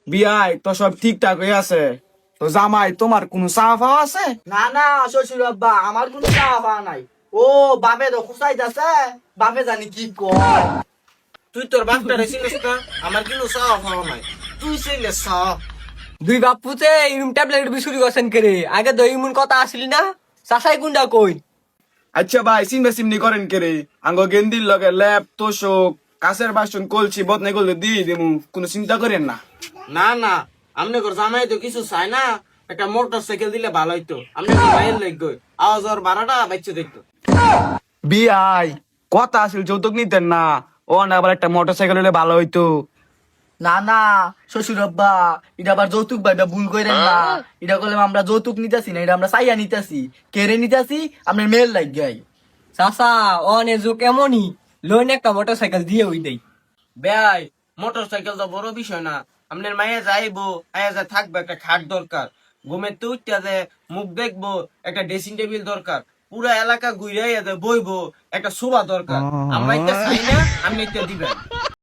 বিয়াই তো সব ঠিকঠাক হয়ে আছে, তো জামাই তোমার কোনো চাওয়া পাওয়া আছে? না না শ্বশুর আব্বা, আমার কোনো চাওয়া পাওয়া নাই। ও বাপে তো খুঁচাইতাছে, বাপে জানি কি কয়। তুই তোর বাপটারে চিনিস না? আমার কিন্তু চাওয়া পাওয়া নাই, তুই চাইলে চা। দুই বাপুতে ইমুন ট্যাবলেট বিশুরি গছেন করে আগে তো ইমুন কথা আসলি না চাষাই গুন্ডা কই। আচ্ছা ভাই, চিন্তা চিমনি করেন কে রে? আঙ্গ গেন্দির লগে ল্যাপ তোষক কাছের বাসন কলছি বদনে করলে দিয়ে দিমু, কোনো চিন্তা করেন না। না না, আমনে ঘর জামাই তো কিছু চাই না, একটা মোটর সাইকেল দিলে ভালো হইতো। আমনে ভাইয়ের লাগবে আওয়াজ আর ভাড়াটা বাচ্চা দেখতো। বিয়াই কথা আসলে যৌতুক নিতেন না, ও না আবার একটা মোটর সাইকেল হলে ভালো হইতো। না না শ্বশুর আব্বা, এটা আবার যৌতুক বা এটা ভুল করেন না। এটা করলে আমরা যৌতুক নিতেছি না, এটা আমরা চাইয়া নিতেছি। কেড়ে নিতেছি আপনার মেয়ের লাগাই। চাষা অনে যুগ এমনই লোন একটা মোটর সাইকেল দিয়ে ওই দেই। ভাই মোটর সাইকেল তো বড় বিষয় না, আপনার মায়ে যাইবো আয়া যা থাকবে, একটা খাট দরকার, ঘুমের তো উঠতে যে মুখ দেখবো, একটা ড্রেসিং টেবিল দরকার, পুরা এলাকা ঘুরে বইবো, একটা শোভা দরকার। আমরা এটা চাই না, আপনি এটা দিবেন।